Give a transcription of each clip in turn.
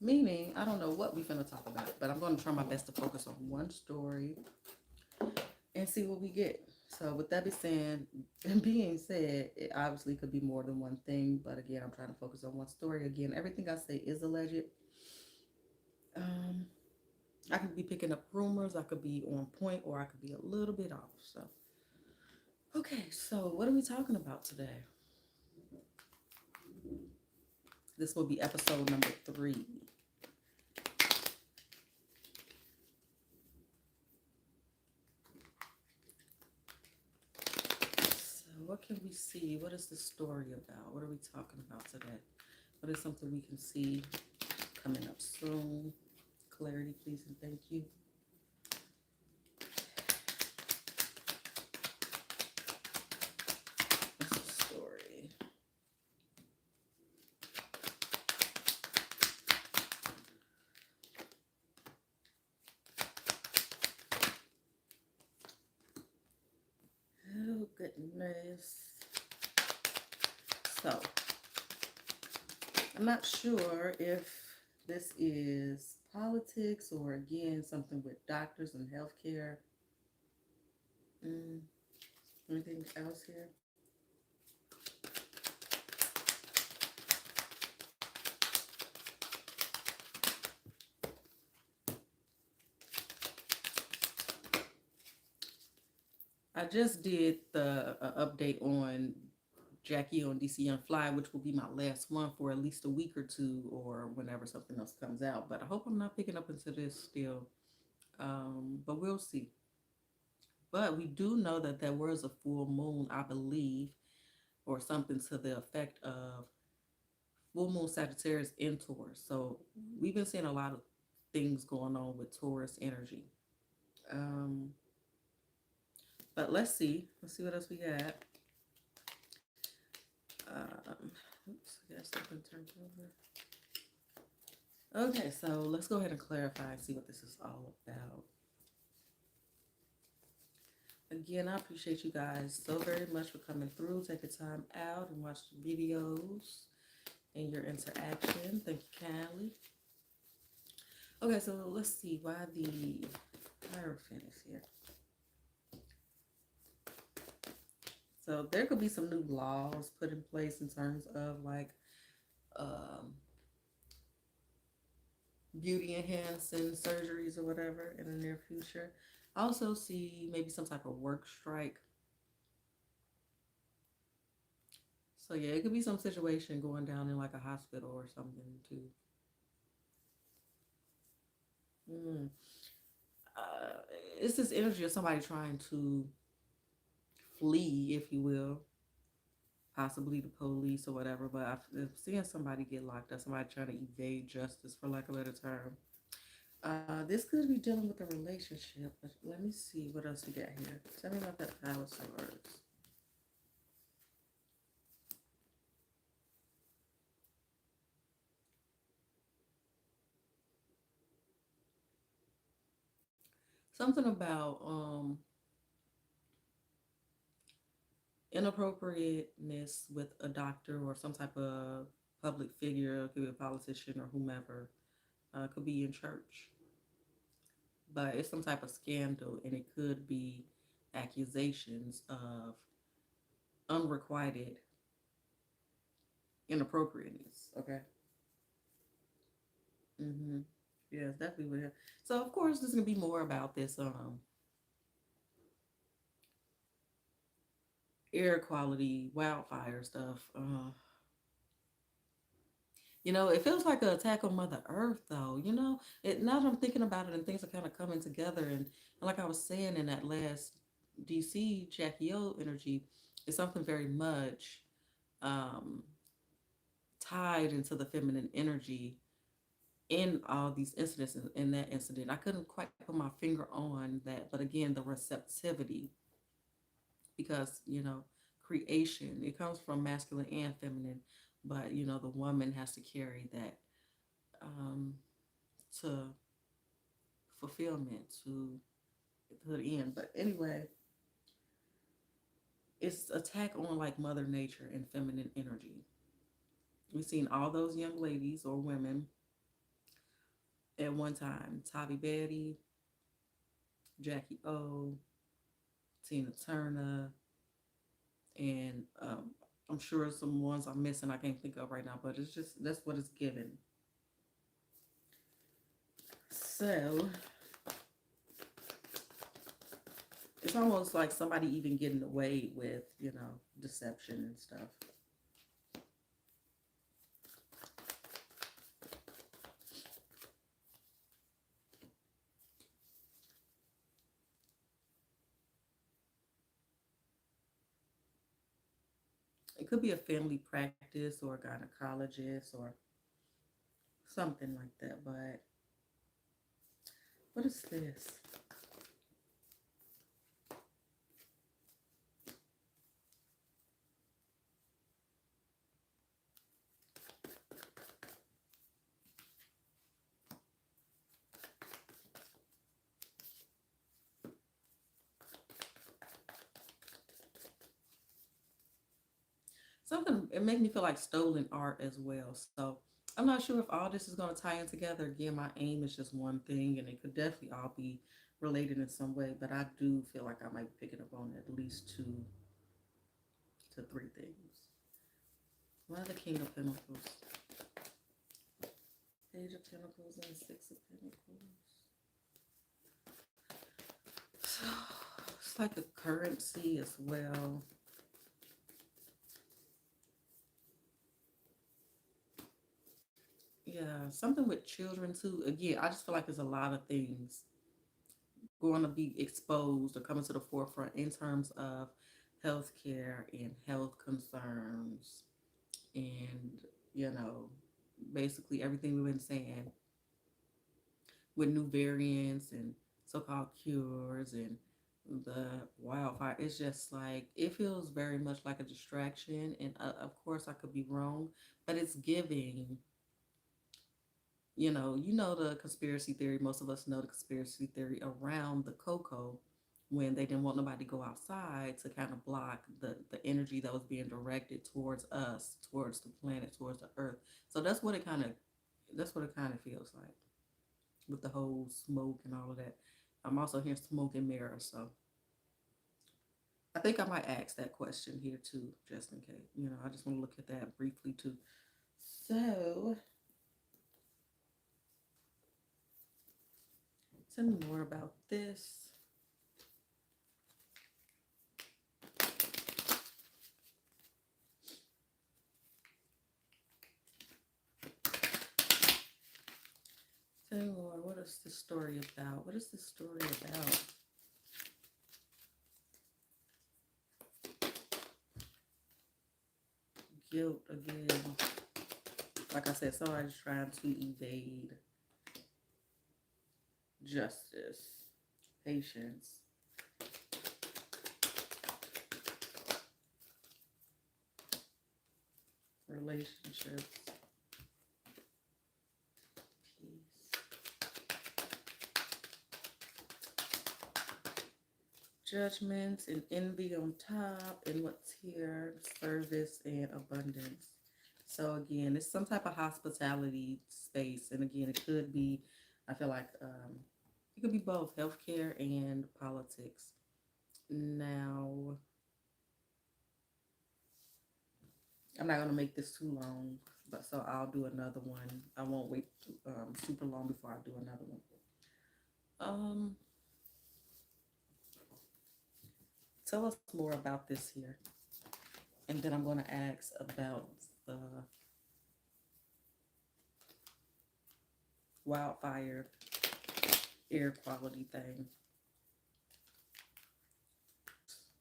Meaning, I don't know what we finna talk about, but I'm going to try my best to focus on one story and see what we get. So, with that being said, it obviously could be more than one thing. But again, I'm trying to focus on one story. Again, everything I say is alleged. Um, I could be picking up rumors. I could be on point, or I could be a little bit off. So, okay. So, what are we talking about today? This will be episode number 3. So, what can we see? What is the story about? What are we talking about today? What is something we can see coming up soon? Clarity, please, and thank you. What's the story? Oh, goodness. So, I'm not sure if this is politics or again something with doctors and healthcare. Mm, anything else here? I just did the update on Jackie on DC Young Fly, which will be my last one for at least a week or two, or whenever something else comes out. But I hope I'm not picking up into this still. But we'll see. But we do know that there was a full moon, I believe, or something to the effect of full moon Sagittarius in Taurus. So we've been seeing a lot of things going on with Taurus energy. Um, but let's see. Let's see what else we got. Um, oops, I got something turned over. Okay, so let's go ahead and clarify and see what this is all about. Again, I appreciate you guys so very much for coming through, taking time out and watch the videos and your interaction. Thank you kindly. Okay, so let's see why the Hierophant is here. So there could be some new laws put in place in terms of like um, beauty enhancing surgeries or whatever in the near future. I also see maybe some type of work strike. So yeah, it could be some situation going down in like a hospital or something too. Mm. Uh, it's this energy of somebody trying to flee, if you will, possibly the police or whatever. But I've seen somebody get locked up, somebody trying to evade justice, for lack of a better term. This could be dealing with a relationship, but let me see what else we got here. Tell me about that Five of Swords. Something about inappropriateness with a doctor or some type of public figure, could be a politician or whomever, could be in church. But it's some type of scandal, and it could be accusations of unrequited inappropriateness. Okay. Mm-hmm. Yes, definitely would. So of course, there's gonna be more about this air quality, wildfire stuff. It feels like an attack on Mother Earth, though. Now that I'm thinking about it and things are kind of coming together, and like I was saying in that last DC Jackie O energy, it's something very much um, tied into the feminine energy in all these incidents. In that incident, I couldn't quite put my finger on that, but again, the receptivity, because creation, it comes from masculine and feminine, but the woman has to carry that um, to fulfillment, to the end. But anyway, it's attack on like Mother Nature and feminine energy. We've seen all those young ladies or women at one time. Tavi Betty, Jackie O, Tina Turner, and I'm sure some ones I'm missing I can't think of right now, but it's just that's what it's given. So it's almost like somebody even getting away with, deception and stuff. It could be a family practice or a gynecologist or something like that. But what is this? Something, it made me feel like stolen art as well. So I'm not sure if all this is going to tie in together. Again, my aim is just one thing, and it could definitely all be related in some way. But I do feel like I might be picking up on at least two to three things. One of the King of Pentacles, Page of Pentacles, and Six of Pentacles. So it's like a currency as well. Yeah, something with children too. Again, I just feel like there's a lot of things going to be exposed or coming to the forefront in terms of healthcare and health concerns and, you know, basically everything we've been saying with new variants and so-called cures and the wildfire. It's just like it feels very much like a distraction, and of course I could be wrong, but it's giving. You know the conspiracy theory. Most of us know the conspiracy theory around the cocoa when they didn't want nobody to go outside to kind of block the energy that was being directed towards us, towards the planet, towards the earth. So that's what it kind of feels like with the whole smoke and all of that. I'm also hearing smoke and mirrors, so I think I might ask that question here too, just in case. I just want to look at that briefly too. So tell me more about this. Tell me more. What is this story about? What is this story about? Guilt again. Like I said, somebody's trying to evade justice, patience, relationships, peace, judgments and envy on top, and what's here, service and abundance. So again, it's some type of hospitality space, and again, it could be. I feel like it could be both healthcare and politics. Now, I'm not gonna make this too long, but so I'll do another one. I won't wait super long before I do another one. Um, Tell us more about this here, and then I'm gonna ask about the wildfire air quality thing.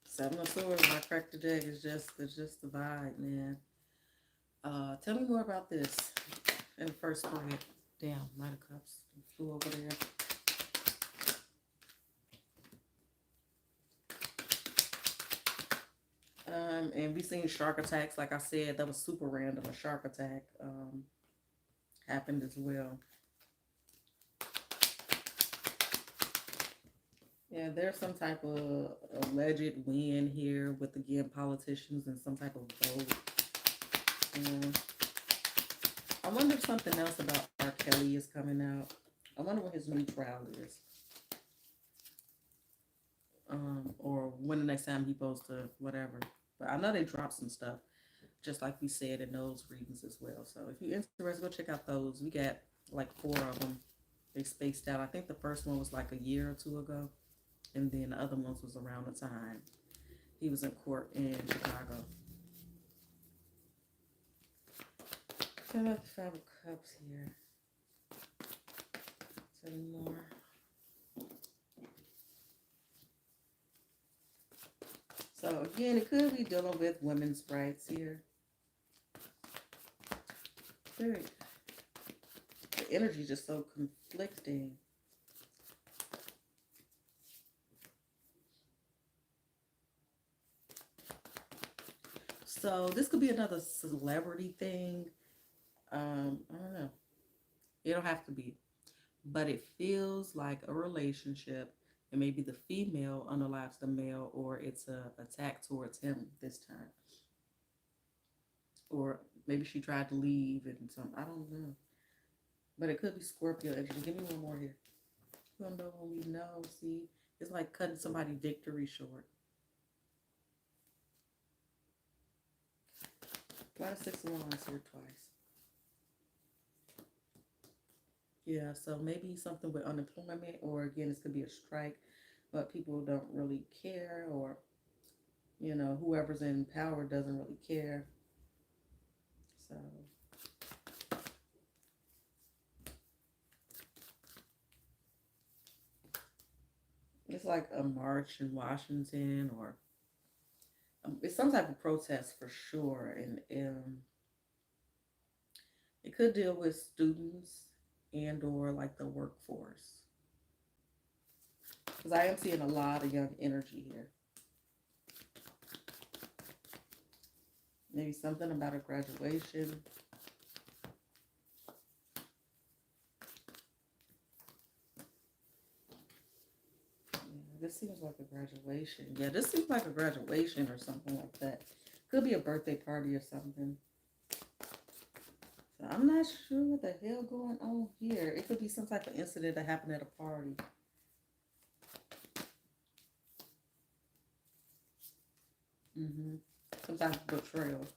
Seven of Swords, I cracked the deck. It's just the vibe, man. Tell me more about this in the first spread. Damn, Knight of Cups flew over there. And we seen shark attacks. Like I said, that was super random. A shark attack happened as well. Yeah, there's some type of alleged win here with again politicians and some type of vote. And I wonder if something else about R. Kelly is coming out. I wonder what his new trial is, or when the next time he posts to whatever. But I know they dropped some stuff, just like we said in those readings as well. So if you're interested, go check out those. We got like four of them. They spaced out. I think the first one was like a year or two ago, and then the other ones was around the time he was in court in Chicago. Turn up the Five of Cups here. 7 more. So again, it could be dealing with women's rights here. Very, the energy is just so conflicting. So this could be another celebrity thing. I don't know. It don't have to be, but it feels like a relationship, and maybe the female unalives the male, or it's a attack towards him this time, or maybe she tried to leave and some. I don't know, but it could be Scorpio energy. Give me one more here. We don't know when we know. See, it's like cutting somebody's victory short. Why the 6 of Wands here twice? Yeah, so maybe something with unemployment, or again, this could be a strike, but people don't really care, or whoever's in power doesn't really care. So it's like a march in Washington, or it's some type of protest for sure, and it could deal with students and or like the workforce, because I am seeing a lot of young energy here. Maybe something about a graduation. Yeah, this seems like a graduation. Yeah, this seems like a graduation or something like that. Could be a birthday party or something. So I'm not sure what the hell going on here. It could be some type of incident that happened at a party. Mm-hmm. Some type of betrayal.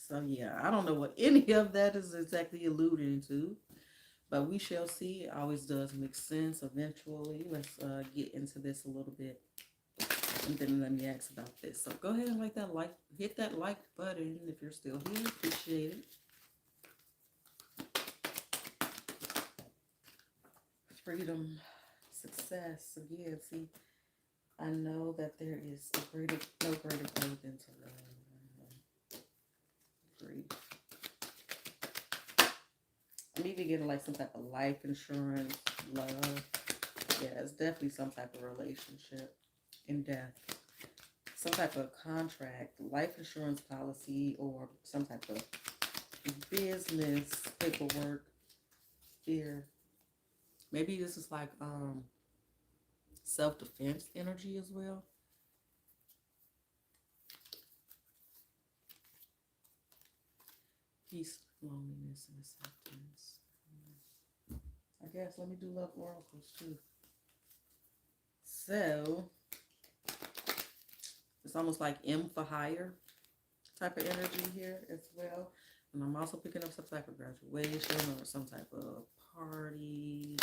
So yeah, I don't know what any of that is exactly alluding to, but we shall see. It always does make sense eventually. Let's get into this a little bit, and then let me ask about this. So go ahead and hit that like button if you're still here. Appreciate it. Freedom, success. Again, see, I know that there is no greater goal than to grief. I'm even getting like some type of life insurance, love. Yeah, it's definitely some type of relationship and death. Some type of contract, life insurance policy, or some type of business paperwork, fear. Maybe this is like self-defense energy as well. Peace, loneliness, and acceptance. I guess let me do love oracles too. So it's almost like M for higher type of energy here as well. And I'm also picking up some type of graduation or some type of party.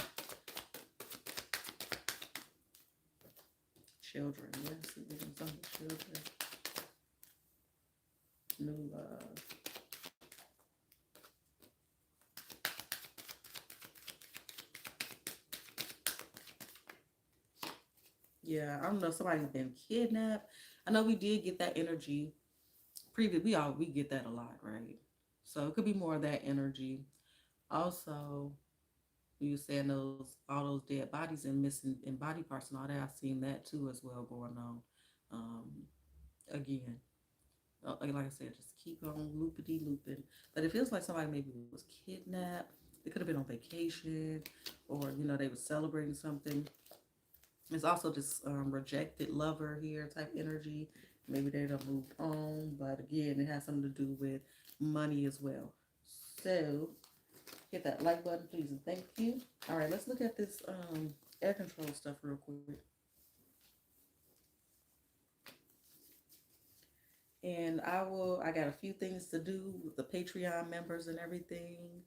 Children, yes, some children. New love. Yeah, I don't know. Somebody's been kidnapped. I know we did get that energy. We get that a lot, right? So it could be more of that energy. Also, you saying all those dead bodies and missing and body parts and all that. I've seen that too as well going on. Um, again, like I said, just keep on loopity looping. But it feels like somebody maybe was kidnapped. They could have been on vacation, or they were celebrating something. There's also this rejected lover here type energy, Maybe they don't move on, but again, it has something to do with money as well. So hit that like button, please, and thank you. All right, let's look at this air control stuff real quick. And I got a few things to do with the Patreon members and everything.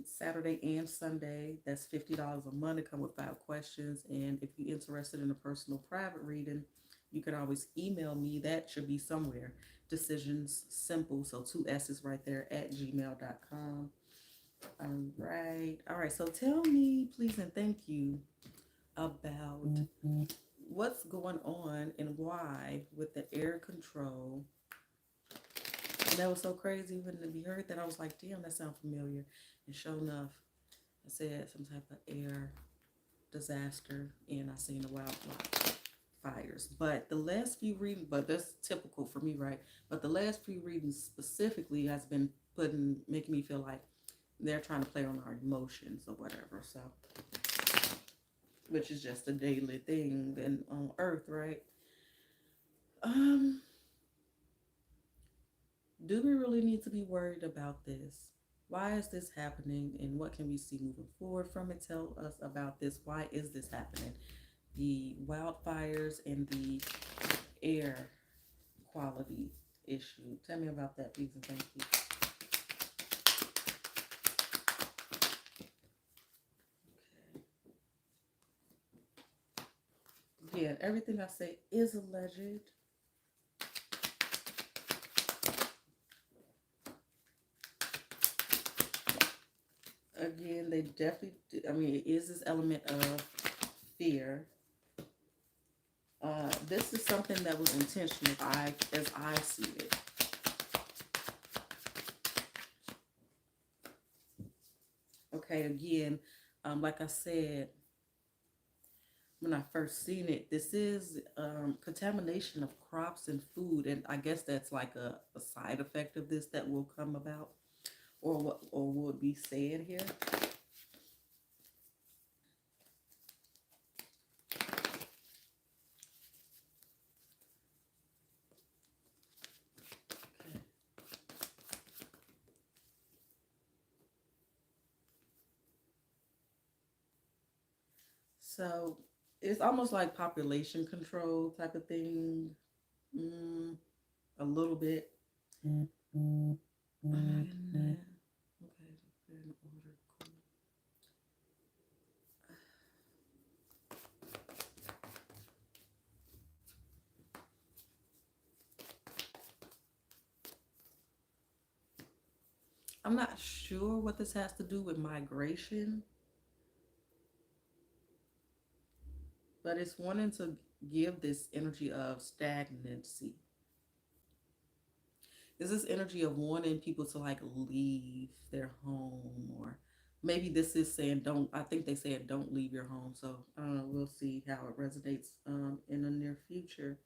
Saturday and Sunday. That's $50 a month to come with 5 questions. And if you're interested in a personal private reading, you can always email me. That should be somewhere. Decisions Simple. So two S's right there at gmail.com. All right. All right. So tell me, please, and thank you about what's going on and why with the air control. And that was so crazy when we heard that. I was like, damn, that sounds familiar. And sure enough, I said some type of air disaster, and I seen the wildfires. But the last few readings, but that's typical for me, right? But the last few readings specifically has been making me feel like they're trying to play on our emotions or whatever. So, which is just a daily thing and on Earth, right? Um, do we really need to be worried about this? Why is this happening, and what can we see moving forward from it? Tell us about this. Why is this happening? The wildfires and the air quality issue. Tell me about that, please, and thank you. Okay. Again, everything I say is alleged. Again, they definitely, I mean, it is this element of fear. This is something that was intentional, as I see it. Okay, again, like I said, when I first seen it, this is contamination of crops and food, and I guess that's like a side effect of this that will come about, or what, or would be said here. Okay. So it's almost like population control type of thing, mm, a little bit. Okay, in order, cool. I'm not sure what this has to do with migration, but it's wanting to give this energy of stagnancy. Is this energy of wanting people to like leave their home, or maybe this is saying don't. I think they said don't leave your home. So we'll see how it resonates in the near future.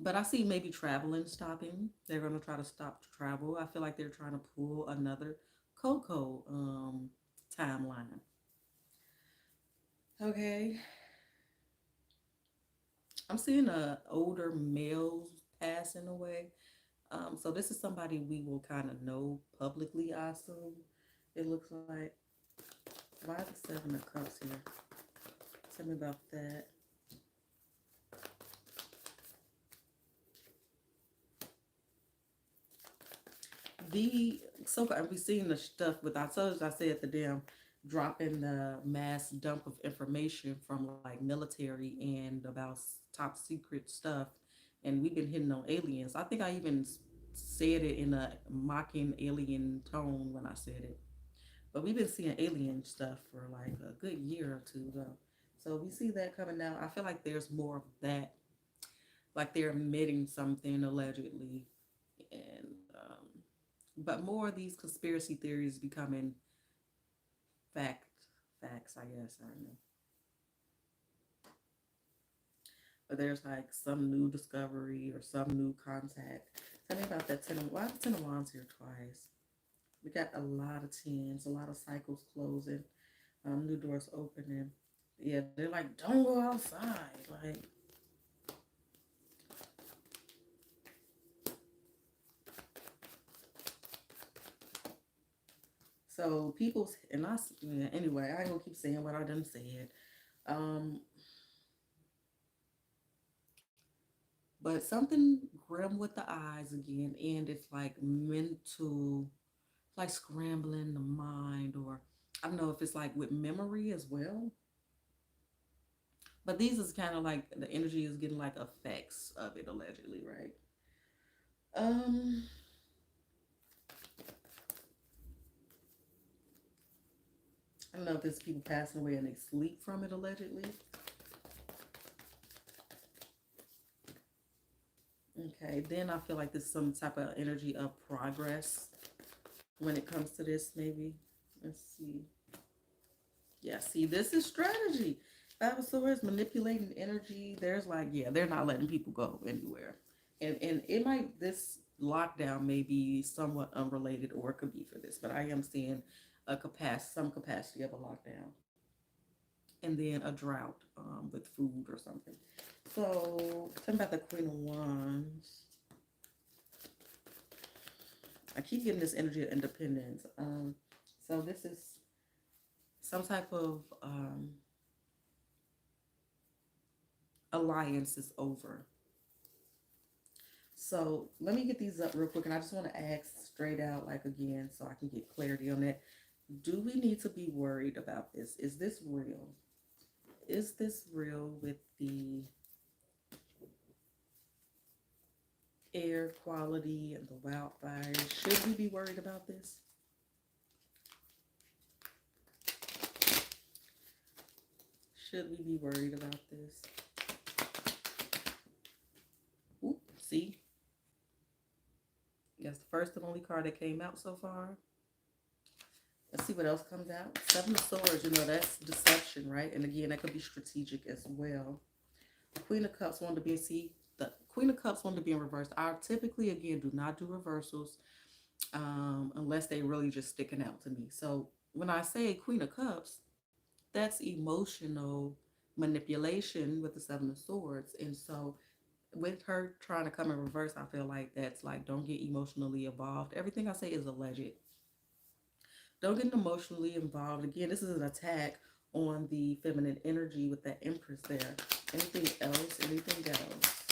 But I see maybe traveling stopping. They're gonna try to stop travel. I feel like they're trying to pull another Coco timeline. Okay, I'm seeing older males passing away. So this is somebody we will kind of know publicly, I assume. It looks like. Why the Seven of Cups here? Tell me about that. The so far we've seen the stuff with ourselves. I said the damn dropping the mass dump of information from like military and about top secret stuff, and we've been hitting on aliens. I think I even said it in a mocking alien tone when I said it. But we've been seeing alien stuff for like a good year or two though. So we see that coming out. I feel like there's more of that, like they're admitting something allegedly, and but more of these conspiracy theories becoming fact facts. I guess I don't know. But there's like some new discovery or some new contact. Tell me about that ten. Why the ten of wands here twice? We got a lot of tens, a lot of cycles closing, new doors opening. Yeah, they're like, don't go outside. Like, So people's and I yeah, anyway, I ain't gonna keep saying what I done said. Um, but something grim with the eyes again, and it's like mental, like scrambling the mind, or I don't know if it's like with memory as well. But these is kind of like the energy is getting like effects of it allegedly, right? Um, I don't know if it's people passing away and they sleep from it allegedly. Okay, then I feel like there's some type of energy of progress when it comes to this, maybe. Let's see. Yeah, see, this is strategy. Five of Swords manipulating energy. There's like, yeah, they're not letting people go anywhere. And it might this lockdown may be somewhat unrelated or it could be for this, but I am seeing a capacity some capacity of a lockdown. And then a drought with food or something. So tell me about the Queen of Wands. I keep getting this energy of independence. So this is some type of alliance is over. So let me get these up real quick, and I just want to ask straight out, like again, so I can get clarity on that. Do we need to be worried about this? Is this real? Is this real with the air quality and the wildfires? Should we be worried about this? Should we be worried about this? Oop, see, that's the first and only card that came out so far. Let's see what else comes out. Seven of Swords, that's deception, right? And again, that could be strategic as well. Queen of Cups wanted to be, see, the Queen of Cups wanted to be in reverse. I typically, again, do not do reversals unless they really just sticking out to me. So when I say Queen of Cups, that's emotional manipulation with the Seven of Swords. And so with her trying to come in reverse, I feel like that's like, don't get emotionally involved. Everything I say is alleged. Don't get emotionally involved. Again, this is an attack on the feminine energy with that Empress there. Anything else? Anything else?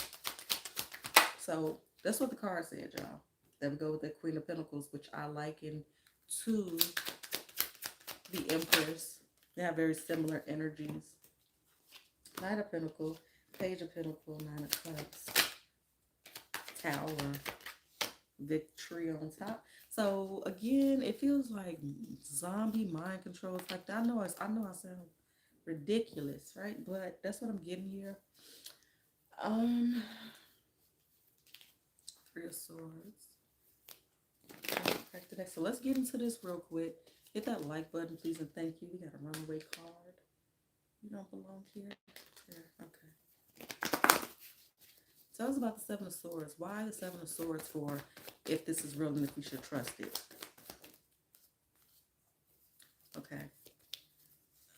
So that's what the card said, y'all. Then we go with the Queen of Pentacles, which I liken to the Empress. They have very similar energies. Knight of Pentacles, Page of Pentacles, Nine of Cups, Tower, Victory on top. So again, it feels like zombie mind control. It's like I know I sound ridiculous, right? But that's what I'm getting here. Um, Three of Swords. Back to that. So let's get into this real quick. Hit that like button, please, and thank you. We got a runaway card. You don't belong here. There. Okay. Tell us about the Seven of Swords. Why the Seven of Swords for if this is real and if we should trust it? Okay.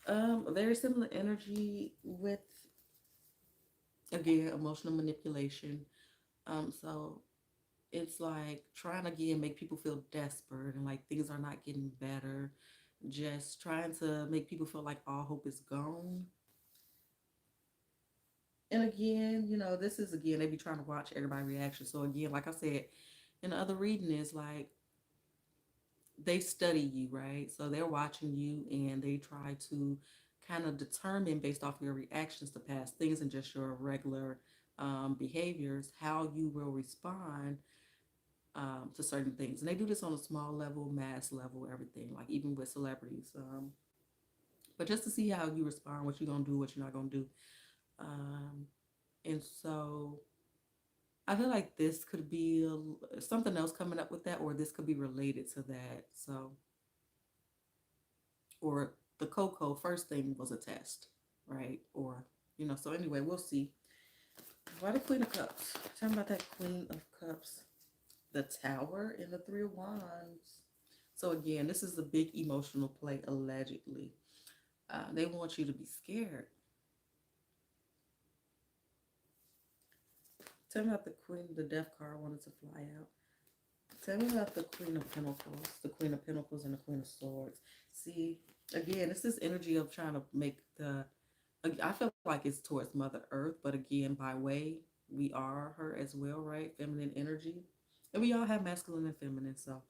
A very similar energy with, again, emotional manipulation. So it's like trying to again make people feel desperate and like things are not getting better. Just trying to make people feel like all hope is gone. And again, this is again, they be trying to watch everybody's reaction. So again, like I said, in the other reading is like they study you, right? So they're watching you and they try to kind of determine based off your reactions to past things and just your regular behaviors, how you will respond to certain things. And they do this on a small level, mass level, everything, like even with celebrities. But just to see how you respond, what you're going to do, what you're not going to do. Um, and so I feel like this could be something else coming up with that, or this could be related to that. So, or the Coco first thing was a test, right? Or, so anyway, we'll see. Why the Queen of Cups? Tell me about that Queen of Cups. The Tower and the Three of Wands. So again, this is a big emotional play, allegedly. They want you to be scared. Tell me about the Queen, the Death card wanted to fly out. Tell me about the Queen of Pentacles, the Queen of Pentacles, and the Queen of Swords. See, again, it's this energy of trying to make the. I feel like it's towards Mother Earth, but again, by way, we are her as well, right? Feminine energy, and we all have masculine and feminine, so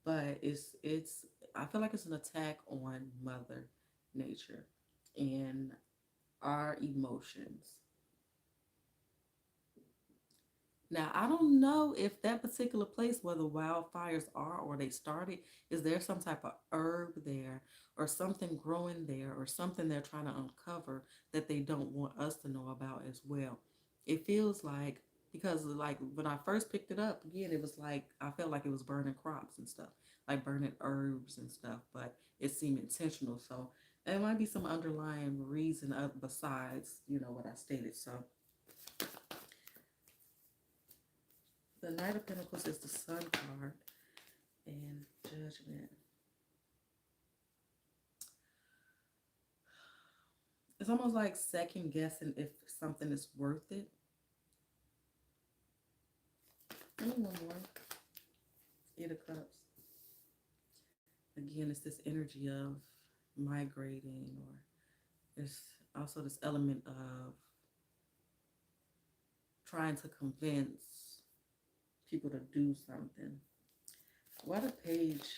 But it's. I feel like it's an attack on Mother Nature and our emotions. Now, I don't know if that particular place where the wildfires are or they started, is there some type of herb there or something growing there or something they're trying to uncover that they don't want us to know about as well? It feels like, because like when I first picked it up, again, it was like I felt like it was burning crops and stuff, like burning herbs and stuff, but it seemed intentional. So there might be some underlying reason besides, what I stated. So the Knight of Pentacles is the Sun card and Judgment. It's almost like second guessing if something is worth it. Give me one more. Eight of Cups. Again, it's this energy of migrating, or there's also this element of trying to convince people to do something. What a page.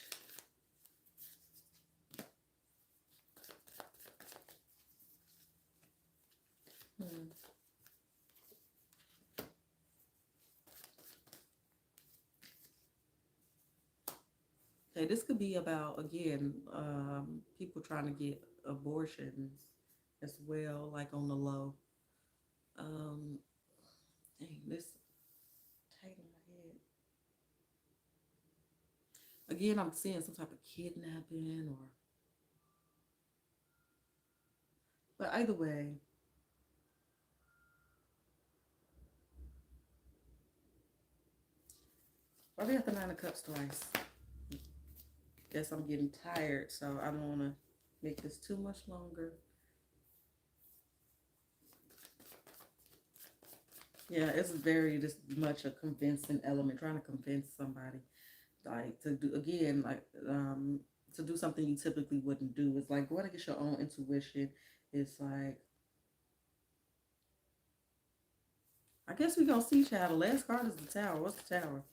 Hmm. Okay, this could be about, again, people trying to get abortions as well, like on the low. Um, Dang, this tight in my head. Again, I'm seeing some type of kidnapping or, but either way, why we have the Nine of Cups twice? Guess I'm getting tired, so I don't want to make this too much longer. Yeah, it's very just much a convincing element, trying to convince somebody, like to do again, like to do something you typically wouldn't do. It's like going against your own intuition. It's like, I guess we gonna see, child. The last card is the Tower. What's the Tower?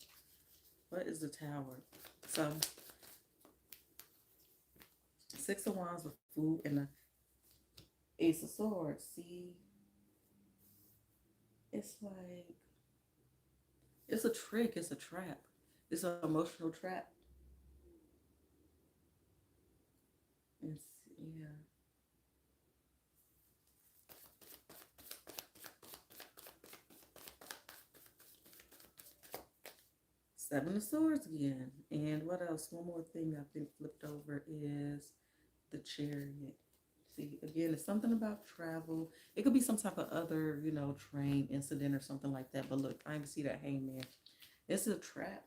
What is the Tower? So Six of Wands with food and the Ace of Swords. See, it's like it's a trick. It's a trap. It's an emotional trap. It's yeah. Seven of Swords again. And what else? One more thing I think flipped over is the Chariot. See, again, it's something about travel. It could be some type of other, train incident or something like that. But look, I even see that Hangman. It's a trap.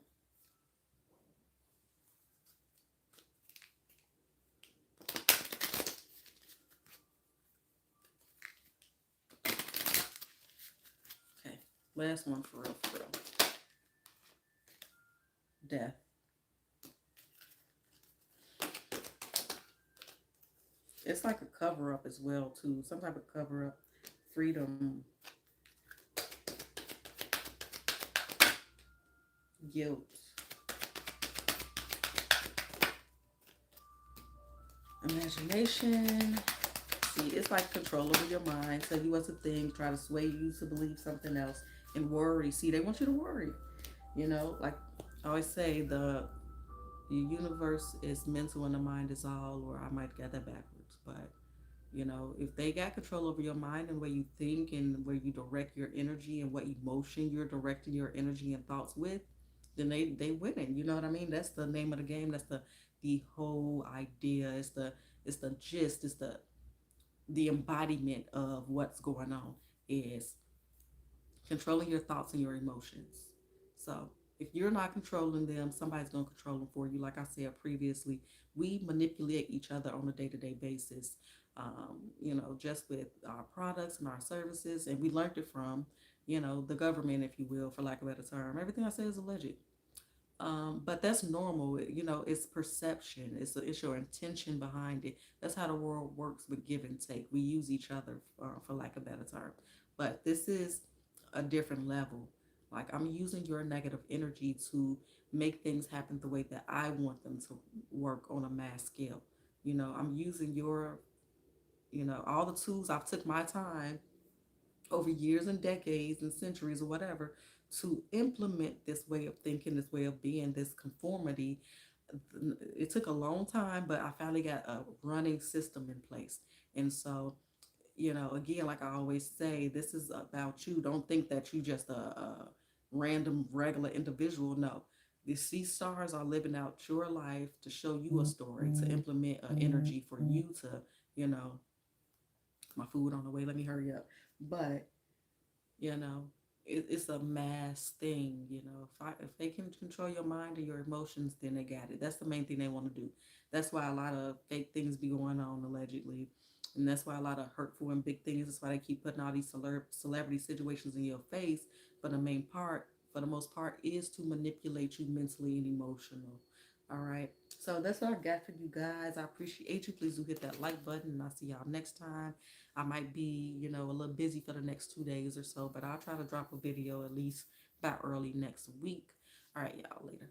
Okay, last one for real, for real. Death. It's like a cover up as well too. Some type of cover up, freedom, guilt, imagination. See, it's like control over your mind. Tell you what to think, try to sway you to believe something else, and worry. See, they want you to worry. Like I always say, the universe is mental and the mind is all, or I might get that backwards, but if they got control over your mind and where you think and where you direct your energy and what emotion you're directing your energy and thoughts with, then they winning. You know what I mean? That's the name of the game. That's the whole idea. It's the gist. It's the embodiment of what's going on is controlling your thoughts and your emotions. So if you're not controlling them, somebody's going to control them for you. Like I said previously, we manipulate each other on a day-to-day basis, just with our products and our services. And we learned it from, the government, if you will, for lack of a better term. Everything I say is alleged. But that's normal. You know, it's perception. It's your intention behind it. That's how the world works with give and take. We use each other for lack of a better term. But this is a different level. Like I'm using your negative energy to make things happen the way that I want them to work on a mass scale. You know, I'm using your, you know, all the tools. I've took my time over years and decades and centuries or whatever to implement this way of thinking, this way of being, this conformity. It took a long time, but I finally got a running system in place. And so, you know, again, like I always say, this is about you. Don't think that you just a random regular individual. No, these stars are living out your life to show you a story, to implement an energy for you to, you know, my food on the way. Let me hurry up. But you know, it's a mass thing. You know, if they can control your mind and your emotions, then they got it. That's the main thing they want to do. That's why a lot of fake things be going on allegedly, and that's why a lot of hurtful and big things. That's why they keep putting all these celebrity situations in your face. For the main part, for the most part, is to manipulate you mentally and emotional. All right. So that's what I got for you guys. I appreciate you. Please do hit that like button, and I'll see y'all next time. I might be, you know, a little busy for the next 2 days or so, but I'll try to drop a video at least by early next week. All right, y'all, later.